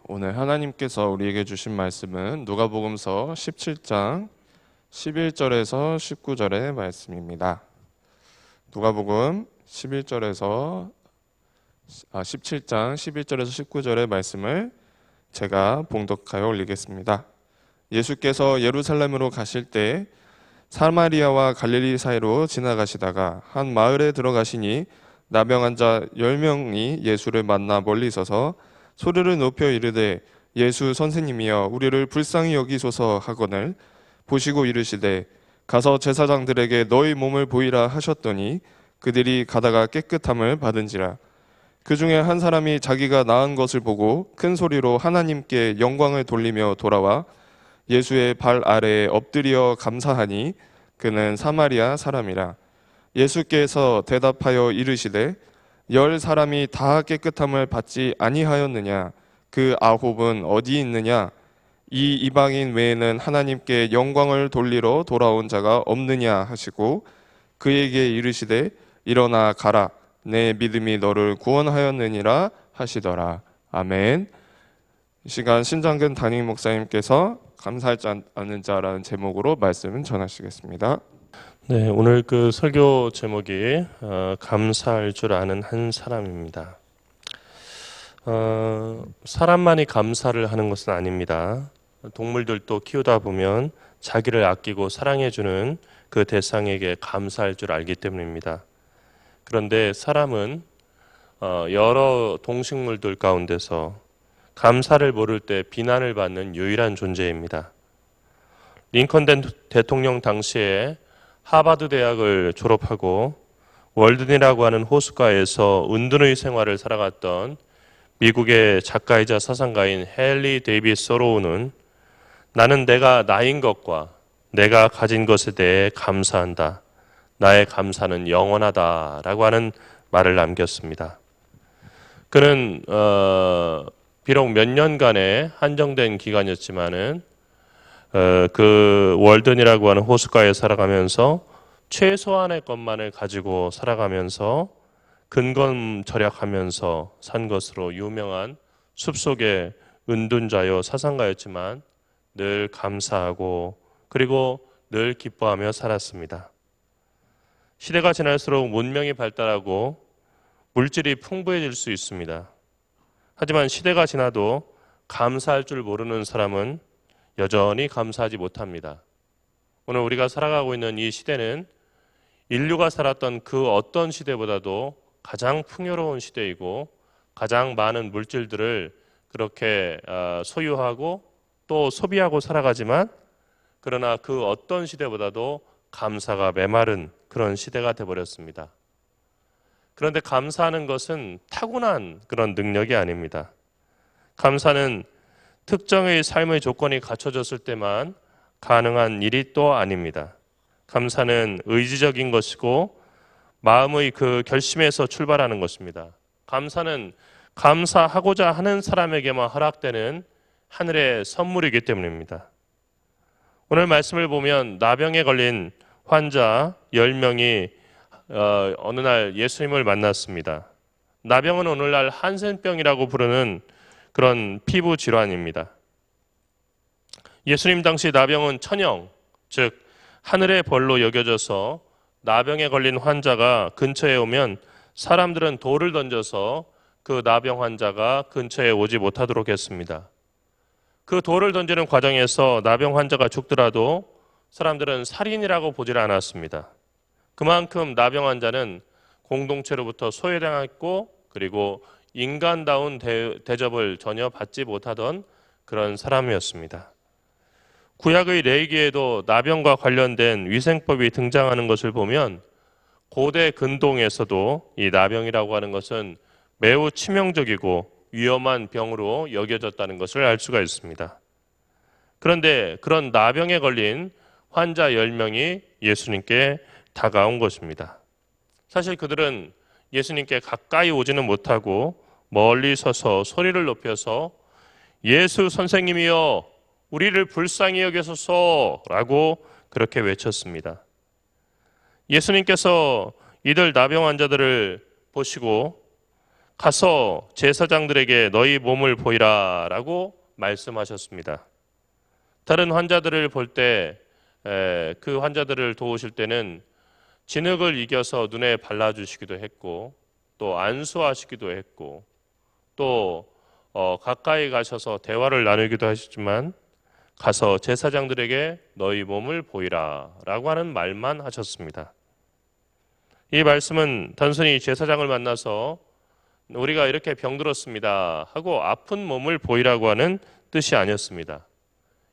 오늘 하나님께서 우리에게 주신 말씀은 누가복음서 17장 11절에서 19절의 말씀입니다. 누가복음 17장 11절에서 19절의 말씀을 제가 봉독하여 올리겠습니다. 예수께서 예루살렘으로 가실 때 사마리아와 갈릴리 사이로 지나가시다가 한 마을에 들어가시니 나병 환자 10명이 예수를 만나 멀리 서서 소리를 높여 이르되 예수 선생님이여 우리를 불쌍히 여기소서 하거늘 보시고 이르시되 가서 제사장들에게 너희 몸을 보이라 하셨더니 그들이 가다가 깨끗함을 받은지라. 그 중에 한 사람이 자기가 나은 것을 보고 큰 소리로 하나님께 영광을 돌리며 돌아와 예수의 발 아래에 엎드려 감사하니 그는 사마리아 사람이라. 예수께서 대답하여 이르시되 10 사람이 다 깨끗함을 받지 아니하였느냐? 그 9은 어디 있느냐? 이 이방인 외에는 하나님께 영광을 돌리러 돌아온 자가 없느냐 하시고 그에게 이르시되 일어나 가라 내 믿음이 너를 구원하였느니라 하시더라. 아멘. 이 시간 신장근 담임 목사님께서 감사하지 않는 자라는 제목으로 말씀을 전하시겠습니다. 네, 오늘 그 설교 제목이 감사할 줄 아는 한 사람입니다. 사람만이 감사를 하는 것은 아닙니다. 동물들도 키우다 보면 자기를 아끼고 사랑해주는 그 대상에게 감사할 줄 알기 때문입니다. 그런데 사람은 여러 동식물들 가운데서 감사를 모를 때 비난을 받는 유일한 존재입니다. 링컨 대통령 당시에 하버드 대학을 졸업하고 월든이라고 하는 호숫가에서 은둔의 생활을 살아갔던 미국의 작가이자 사상가인 헨리 데이비스 소로우는 나는 내가 나인 것과 내가 가진 것에 대해 감사한다. 나의 감사는 영원하다라고 하는 말을 남겼습니다. 그는 비록 몇 년간의 한정된 기간이었지만은 그 월든이라고 하는 호숫가에 살아가면서 최소한의 것만을 가지고 살아가면서 근검 절약하면서 산 것으로 유명한 숲속의 은둔자요 사상가였지만 늘 감사하고 그리고 늘 기뻐하며 살았습니다. 시대가 지날수록 문명이 발달하고 물질이 풍부해질 수 있습니다. 하지만 시대가 지나도 감사할 줄 모르는 사람은 여전히 감사하지 못합니다. 오늘 우리가 살아가고 있는 이 시대는 인류가 살았던 그 어떤 시대보다도 가장 풍요로운 시대이고 가장 많은 물질들을 그렇게 소유하고 또 소비하고 살아가지만 그러나 그 어떤 시대보다도 감사가 메마른 그런 시대가 되어버렸습니다. 그런데 감사하는 것은 타고난 그런 능력이 아닙니다. 감사는 특정의 삶의 조건이 갖춰졌을 때만 가능한 일이 또 아닙니다. 감사는 의지적인 것이고 마음의 그 결심에서 출발하는 것입니다. 감사는 감사하고자 하는 사람에게만 허락되는 하늘의 선물이기 때문입니다. 오늘 말씀을 보면 나병에 걸린 환자 10명이 어느 날 예수님을 만났습니다. 나병은 오늘날 한센병이라고 부르는 그런 피부 질환입니다. 예수님 당시 나병은 천형, 즉 하늘의 벌로 여겨져서 나병에 걸린 환자가 근처에 오면 사람들은 돌을 던져서 그 나병 환자가 근처에 오지 못하도록 했습니다. 그 돌을 던지는 과정에서 나병 환자가 죽더라도 사람들은 살인이라고 보질 않았습니다. 그만큼 나병 환자는 공동체로부터 소외당했고 그리고 인간다운 대접을 전혀 받지 못하던 그런 사람이었습니다. 구약의 레위기에도 나병과 관련된 위생법이 등장하는 것을 보면 고대 근동에서도 이 나병이라고 하는 것은 매우 치명적이고 위험한 병으로 여겨졌다는 것을 알 수가 있습니다. 그런데 그런 나병에 걸린 환자 10명이 예수님께 다가온 것입니다. 사실 그들은 예수님께 가까이 오지는 못하고 멀리 서서 소리를 높여서 예수 선생님이여 우리를 불쌍히 여기소서라고 그렇게 외쳤습니다. 예수님께서 이들 나병 환자들을 보시고 가서 제사장들에게 너희 몸을 보이라라고 말씀하셨습니다. 다른 환자들을 볼 때 그 환자들을 도우실 때는 진흙을 이겨서 눈에 발라주시기도 했고 또 안수하시기도 했고 또 가까이 가셔서 대화를 나누기도 하셨지만 가서 제사장들에게 너희 몸을 보이라라고 하는 말만 하셨습니다. 이 말씀은 단순히 제사장을 만나서 우리가 이렇게 병들었습니다 하고 아픈 몸을 보이라고 하는 뜻이 아니었습니다.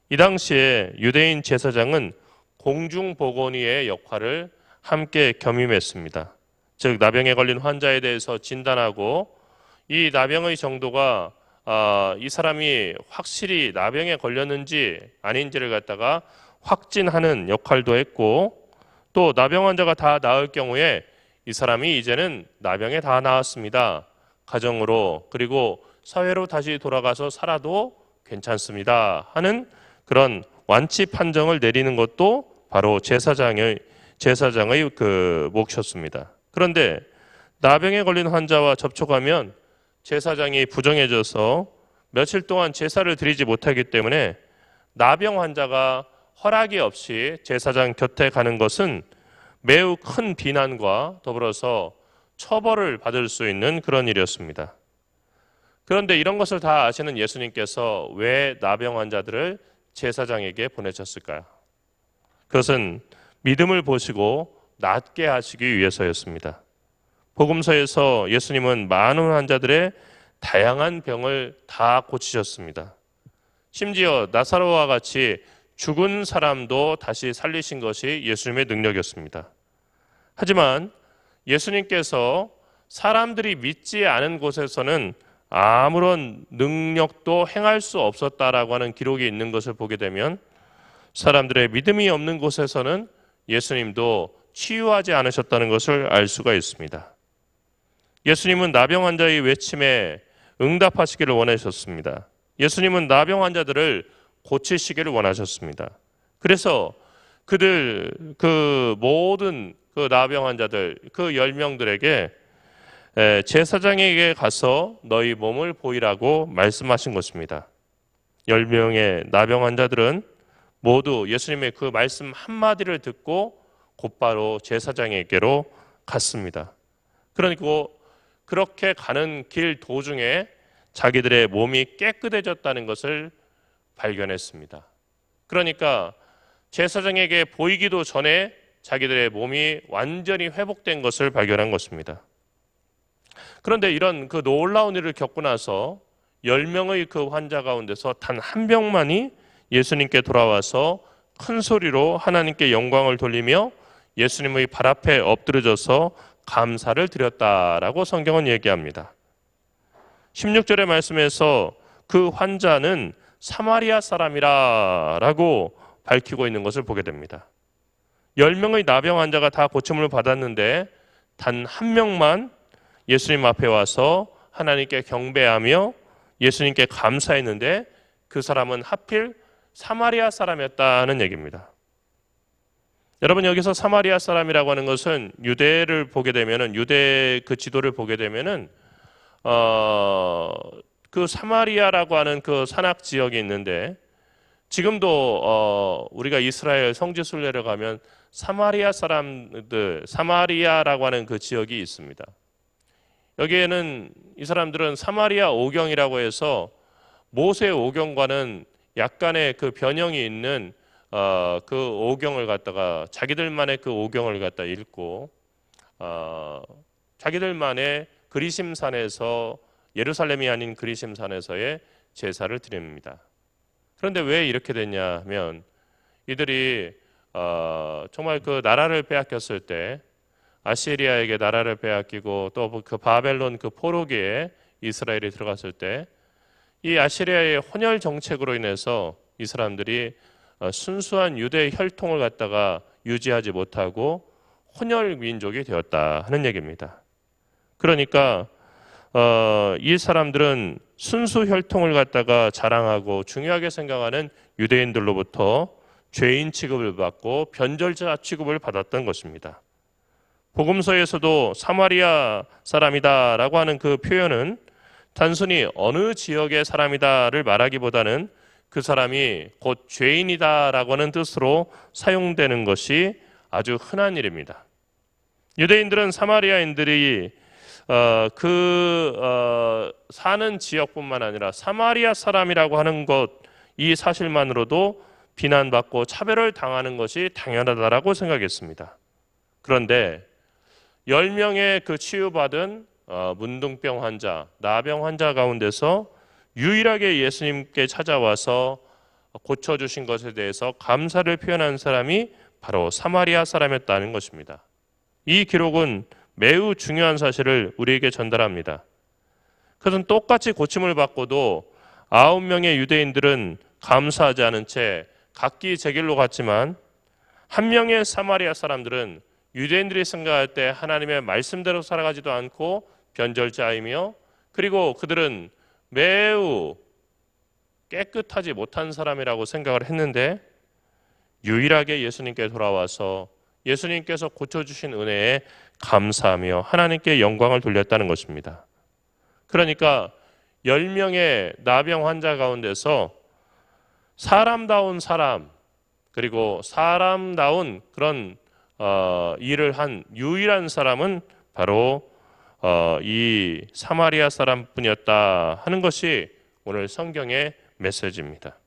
이 당시에 유대인 제사장은 공중보건의의 역할을 함께 겸임했습니다. 즉 나병에 걸린 환자에 대해서 진단하고 이 나병의 정도가 이 사람이 확실히 나병에 걸렸는지 아닌지를 갖다가 확진하는 역할도 했고 또 나병 환자가 다 나을 경우에 이 사람이 이제는 나병에 다 나았습니다. 가정으로 그리고 사회로 다시 돌아가서 살아도 괜찮습니다 하는 그런 완치 판정을 내리는 것도 바로 제사장의 그 몫이었습니다. 그런데 나병에 걸린 환자와 접촉하면 제사장이 부정해져서 며칠 동안 제사를 드리지 못하기 때문에 나병 환자가 허락이 없이 제사장 곁에 가는 것은 매우 큰 비난과 더불어서 처벌을 받을 수 있는 그런 일이었습니다. 그런데 이런 것을 다 아시는 예수님께서 왜 나병 환자들을 제사장에게 보내셨을까요? 그것은 믿음을 보시고 낫게 하시기 위해서였습니다. 복음서에서 예수님은 많은 환자들의 다양한 병을 다 고치셨습니다. 심지어 나사로와 같이 죽은 사람도 다시 살리신 것이 예수님의 능력이었습니다. 하지만 예수님께서 사람들이 믿지 않은 곳에서는 아무런 능력도 행할 수 없었다라고 하는 기록이 있는 것을 보게 되면 사람들의 믿음이 없는 곳에서는 예수님도 치유하지 않으셨다는 것을 알 수가 있습니다. 예수님은 나병 환자의 외침에 응답하시기를 원하셨습니다. 예수님은 나병 환자들을 고치시기를 원하셨습니다. 그래서 그 모든 그 나병 환자들, 그 10명들에게 제사장에게 가서 너희 몸을 보이라고 말씀하신 것입니다. 10명의 나병 환자들은 모두 예수님의 그 말씀 한마디를 듣고 곧바로 제사장에게로 갔습니다. 그러니까 그렇게 가는 길 도중에 자기들의 몸이 깨끗해졌다는 것을 발견했습니다. 그러니까 제사장에게 보이기도 전에 자기들의 몸이 완전히 회복된 것을 발견한 것입니다. 그런데 이런 그 놀라운 일을 겪고 나서 10명의 그 환자 가운데서 단 한 명만이 예수님께 돌아와서 큰 소리로 하나님께 영광을 돌리며 예수님의 발 앞에 엎드려져서 감사를 드렸다라고 성경은 얘기합니다. 16절의 말씀에서 그 환자는 사마리아 사람이라고 밝히고 있는 것을 보게 됩니다. 10명의 나병 환자가 다 고침을 받았는데 단 한 명만 예수님 앞에 와서 하나님께 경배하며 예수님께 감사했는데 그 사람은 하필 사마리아 사람이었다는 얘기입니다. 여러분, 여기서 사마리아 사람이라고 하는 것은 유대를 보게 되면은, 유대 그 지도를 보게 되면은 그 사마리아라고 하는 그 산악 지역이 있는데 지금도 우리가 이스라엘 성지 순례를 가면 사마리아 사람들, 사마리아라고 하는 그 지역이 있습니다. 여기에는 이 사람들은 사마리아 오경이라고 해서 모세 오경과는 약간의 그 변형이 있는 그 오경을 갖다가 자기들만의 그 오경을 갖다 읽고 자기들만의 그리심산에서, 예루살렘이 아닌 그리심산에서의 제사를 드립니다. 그런데 왜 이렇게 됐냐 하면 이들이 정말 그 나라를 빼앗겼을 때, 아시리아에게 나라를 빼앗기고 또 그 바벨론 그 포로기에 이스라엘이 들어갔을 때 이 아시리아의 혼혈 정책으로 인해서 이 사람들이 순수한 유대 혈통을 갖다가 유지하지 못하고 혼혈 민족이 되었다 하는 얘기입니다. 그러니까 이 사람들은 순수 혈통을 갖다가 자랑하고 중요하게 생각하는 유대인들로부터 죄인 취급을 받고 변절자 취급을 받았던 것입니다. 복음서에서도 사마리아 사람이다라고 하는 그 표현은 단순히 어느 지역의 사람이다를 말하기보다는 그 사람이 곧 죄인이다라고 하는 뜻으로 사용되는 것이 아주 흔한 일입니다. 유대인들은 사마리아인들이 사는 지역뿐만 아니라 사마리아 사람이라고 하는 것, 이 사실만으로도 비난받고 차별을 당하는 것이 당연하다라고 생각했습니다. 그런데 10명의 그 치유받은 문둥병 환자, 나병 환자 가운데서 유일하게 예수님께 찾아와서 고쳐주신 것에 대해서 감사를 표현한 사람이 바로 사마리아 사람이었다는 것입니다. 이 기록은 매우 중요한 사실을 우리에게 전달합니다. 그것은 똑같이 고침을 받고도 9명의 유대인들은 감사하지 않은 채 각기 제 길로 갔지만 한 명의 사마리아 사람들은 유대인들이 생각할 때 하나님의 말씀대로 살아가지도 않고 변절자이며, 그리고 그들은 매우 깨끗하지 못한 사람이라고 생각을 했는데 유일하게 예수님께 돌아와서 예수님께서 고쳐주신 은혜에 감사하며 하나님께 영광을 돌렸다는 것입니다. 그러니까 10명의 나병 환자 가운데서 사람다운 사람, 그리고 사람다운 그런 일을 한 유일한 사람은 바로 이 사마리아 사람뿐이었다 하는 것이 오늘 성경의 메시지입니다.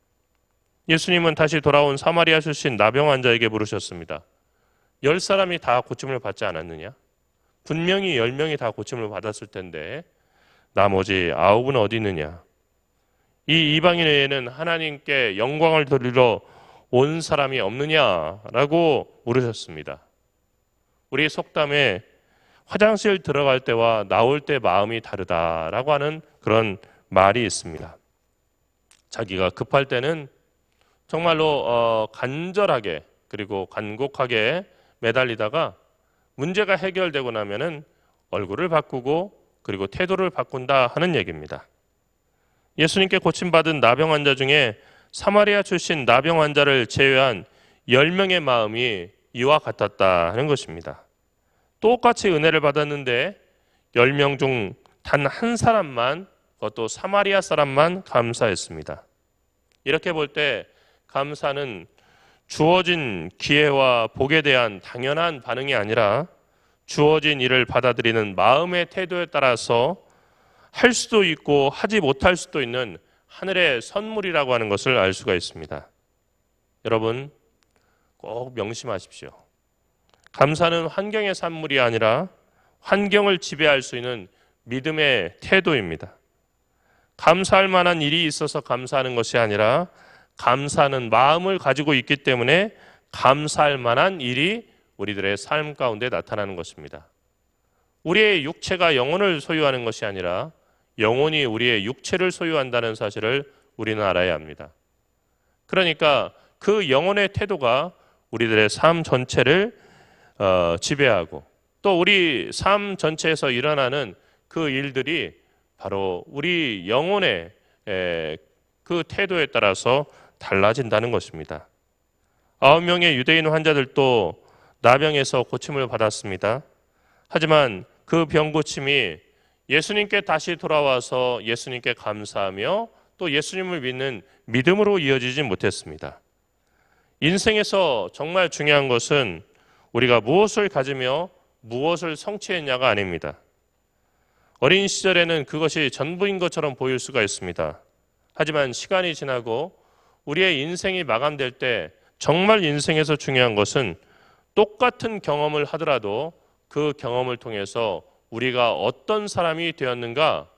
예수님은 다시 돌아온 사마리아 출신 나병 환자에게 물으셨습니다. 10사람이 다 고침을 받지 않았느냐? 분명히 10명이 다 고침을 받았을 텐데 나머지 9은 어디 있느냐? 이 이방인 외에는 하나님께 영광을 돌리러 온 사람이 없느냐라고 물으셨습니다. 우리 속담에 화장실 들어갈 때와 나올 때 마음이 다르다라고 하는 그런 말이 있습니다. 자기가 급할 때는 정말로 간절하게 그리고 간곡하게 매달리다가 문제가 해결되고 나면은 얼굴을 바꾸고 그리고 태도를 바꾼다 하는 얘기입니다. 예수님께 고침받은 나병 환자 중에 사마리아 출신 나병 환자를 제외한 10명의 마음이 이와 같았다 하는 것입니다. 똑같이 은혜를 받았는데 10명 중 단 한 사람만, 그것도 사마리아 사람만 감사했습니다. 이렇게 볼 때 감사는 주어진 기회와 복에 대한 당연한 반응이 아니라 주어진 일을 받아들이는 마음의 태도에 따라서 할 수도 있고 하지 못할 수도 있는 하늘의 선물이라고 하는 것을 알 수가 있습니다. 여러분 꼭 명심하십시오. 감사는 환경의 산물이 아니라 환경을 지배할 수 있는 믿음의 태도입니다. 감사할 만한 일이 있어서 감사하는 것이 아니라 감사하는 마음을 가지고 있기 때문에 감사할 만한 일이 우리들의 삶 가운데 나타나는 것입니다. 우리의 육체가 영혼을 소유하는 것이 아니라 영혼이 우리의 육체를 소유한다는 사실을 우리는 알아야 합니다. 그러니까 그 영혼의 태도가 우리들의 삶 전체를 지배하고 또 우리 삶 전체에서 일어나는 그 일들이 바로 우리 영혼의 그 태도에 따라서 달라진다는 것입니다. 9명의 유대인 환자들도 나병에서 고침을 받았습니다. 하지만 그 병고침이 예수님께 다시 돌아와서 예수님께 감사하며 또 예수님을 믿는 믿음으로 이어지지 못했습니다. 인생에서 정말 중요한 것은 우리가 무엇을 가지며 무엇을 성취했냐가 아닙니다. 어린 시절에는 그것이 전부인 것처럼 보일 수가 있습니다. 하지만 시간이 지나고 우리의 인생이 마감될 때 정말 인생에서 중요한 것은 똑같은 경험을 하더라도 그 경험을 통해서 우리가 어떤 사람이 되었는가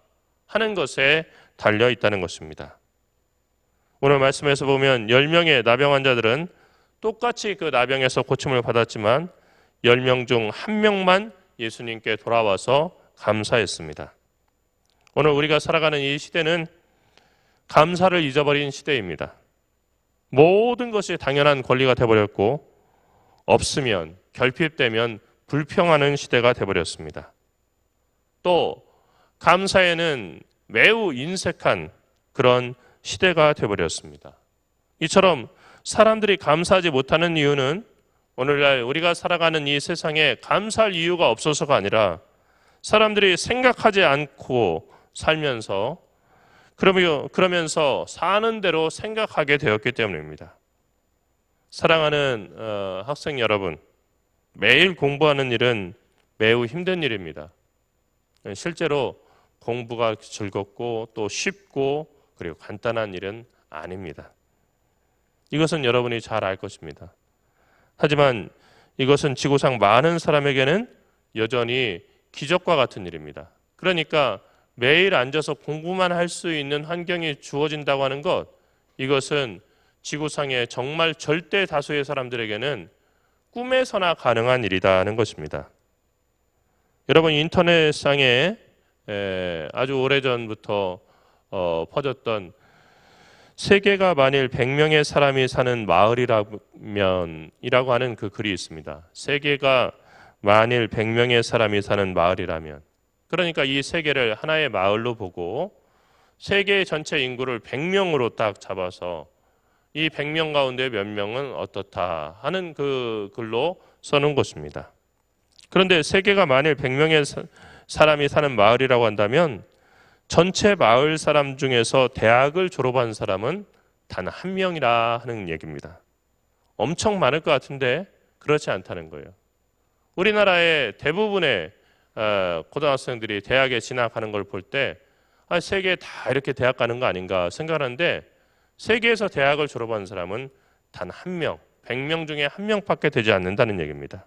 하는 것에 달려 있다는 것입니다. 오늘 말씀에서 보면 10명의 나병 환자들은 똑같이 그 나병에서 고침을 받았지만 10명 중 1명만 예수님께 돌아와서 감사했습니다. 오늘 우리가 살아가는 이 시대는 감사를 잊어버린 시대입니다. 모든 것이 당연한 권리가 되어버렸고 없으면 결핍되면 불평하는 시대가 되어버렸습니다. 또 감사에는 매우 인색한 그런 시대가 되어버렸습니다. 이처럼 사람들이 감사하지 못하는 이유는 오늘날 우리가 살아가는 이 세상에 감사할 이유가 없어서가 아니라 사람들이 생각하지 않고 살면서 그러면서 사는 대로 생각하게 되었기 때문입니다. 사랑하는 학생 여러분, 매일 공부하는 일은 매우 힘든 일입니다. 실제로 공부가 즐겁고 또 쉽고 그리고 간단한 일은 아닙니다. 이것은 여러분이 잘 알 것입니다. 하지만 이것은 지구상 많은 사람에게는 여전히 기적과 같은 일입니다. 그러니까 매일 앉아서 공부만 할 수 있는 환경이 주어진다고 하는 것, 이것은 지구상의 정말 절대 다수의 사람들에게는 꿈에서나 가능한 일이라는 것입니다. 여러분, 인터넷상에 아주 오래전부터 퍼졌던 세계가 만일 100명의 사람이 사는 마을이라면이라고 하는 그 글이 있습니다. 세계가 만일 100명의 사람이 사는 마을이라면, 그러니까 이 세계를 하나의 마을로 보고 세계 전체 인구를 100명으로 딱 잡아서 이 100명 가운데 몇 명은 어떻다 하는 그 글로 써놓은 것입니다. 그런데 세계가 만일 100명의 사람이 사는 마을이라고 한다면 전체 마을 사람 중에서 대학을 졸업한 사람은 단 한 명이라 하는 얘기입니다. 엄청 많을 것 같은데 그렇지 않다는 거예요. 우리나라의 대부분의 고등학생들이 대학에 진학하는 걸 볼 때 세계에 다 이렇게 대학 가는 거 아닌가 생각하는데 세계에서 대학을 졸업한 사람은 단 한 명, 100명 중에 한 명밖에 되지 않는다는 얘기입니다.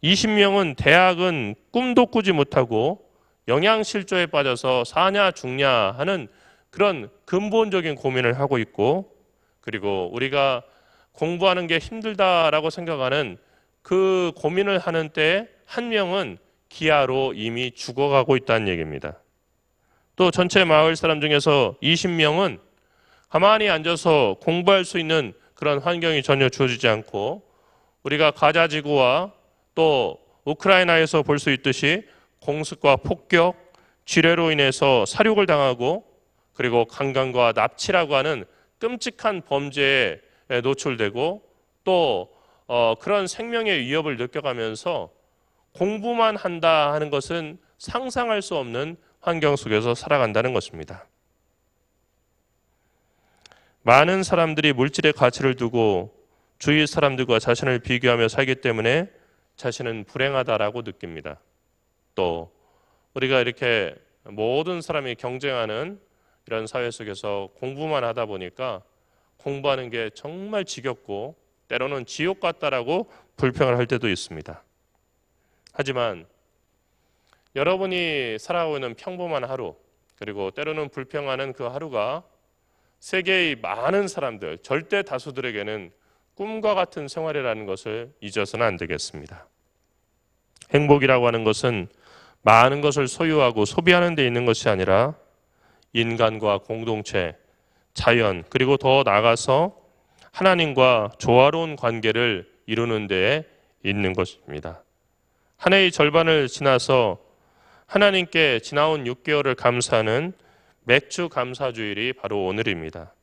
20명은 대학은 꿈도 꾸지 못하고 영양실조에 빠져서 사냐 죽냐 하는 그런 근본적인 고민을 하고 있고, 그리고 우리가 공부하는 게 힘들다라고 생각하는 그 고민을 하는 때 한 명은 기아로 이미 죽어가고 있다는 얘기입니다. 또 전체 마을 사람 중에서 20명은 가만히 앉아서 공부할 수 있는 그런 환경이 전혀 주어지지 않고, 우리가 가자지구와 또 우크라이나에서 볼 수 있듯이 공습과 폭격, 지뢰로 인해서 사륙을 당하고 그리고 강간과 납치라고 하는 끔찍한 범죄에 노출되고 또 그런 생명의 위협을 느껴가면서 공부만 한다 하는 것은 상상할 수 없는 환경 속에서 살아간다는 것입니다. 많은 사람들이 물질의 가치를 두고 주위 사람들과 자신을 비교하며 살기 때문에 자신은 불행하다라고 느낍니다. 또 우리가 이렇게 모든 사람이 경쟁하는 이런 사회 속에서 공부만 하다 보니까 공부하는 게 정말 지겹고 때로는 지옥 같다라고 불평을 할 때도 있습니다. 하지만 여러분이 살아가고 있는 평범한 하루, 그리고 때로는 불평하는 그 하루가 세계의 많은 사람들, 절대 다수들에게는 꿈과 같은 생활이라는 것을 잊어서는 안 되겠습니다. 행복이라고 하는 것은 많은 것을 소유하고 소비하는 데 있는 것이 아니라 인간과 공동체, 자연, 그리고 더 나아가서 하나님과 조화로운 관계를 이루는 데에 있는 것입니다. 한 해의 절반을 지나서 하나님께 지나온 6개월을 감사하는 맥주 감사주일이 바로 오늘입니다.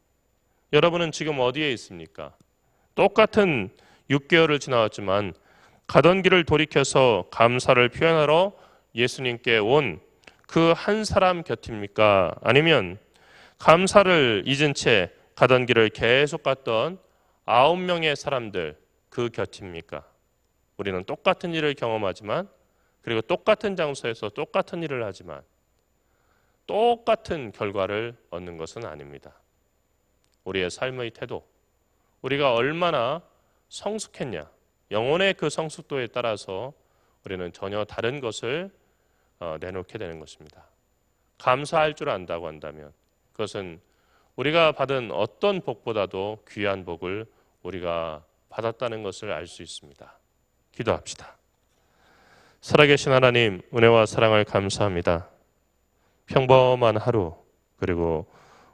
여러분은 지금 어디에 있습니까? 똑같은 6개월을 지나왔지만 가던 길을 돌이켜서 감사를 표현하러 예수님께 온 그 한 사람 곁입니까? 아니면 감사를 잊은 채 가던 길을 계속 갔던 9명의 사람들 그 곁입니까? 우리는 똑같은 일을 경험하지만, 그리고 똑같은 장소에서 똑같은 일을 하지만 똑같은 결과를 얻는 것은 아닙니다. 우리의 삶의 태도, 우리가 얼마나 성숙했냐, 영혼의 그 성숙도에 따라서 우리는 전혀 다른 것을 내놓게 되는 것입니다. 감사할 줄 안다고 한다면 그것은 우리가 받은 어떤 복보다도 귀한 복을 우리가 받았다는 것을 알 수 있습니다. 기도합시다. 살아계신 하나님, 은혜와 사랑을 감사합니다. 평범한 하루, 그리고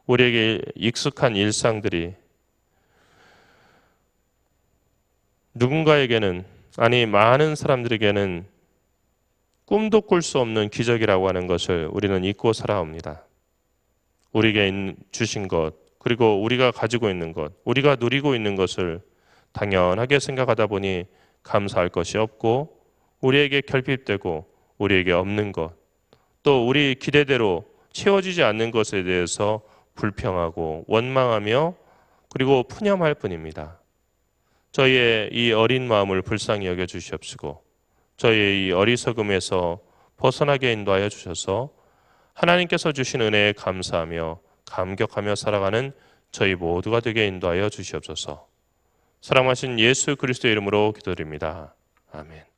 우리에게 익숙한 일상들이 누군가에게는, 아니 많은 사람들에게는 꿈도 꿀 수 없는 기적이라고 하는 것을 우리는 잊고 살아옵니다. 우리에게 주신 것, 그리고 우리가 가지고 있는 것, 우리가 누리고 있는 것을 당연하게 생각하다 보니 감사할 것이 없고 우리에게 결핍되고 우리에게 없는 것, 또 우리 기대대로 채워지지 않는 것에 대해서 불평하고 원망하며 그리고 푸념할 뿐입니다. 저희의 이 어린 마음을 불쌍히 여겨 주시옵시고 저희의 이 어리석음에서 벗어나게 인도하여 주셔서 하나님께서 주신 은혜에 감사하며 감격하며 살아가는 저희 모두가 되게 인도하여 주시옵소서. 사랑하신 예수 그리스도의 이름으로 기도드립니다. 아멘.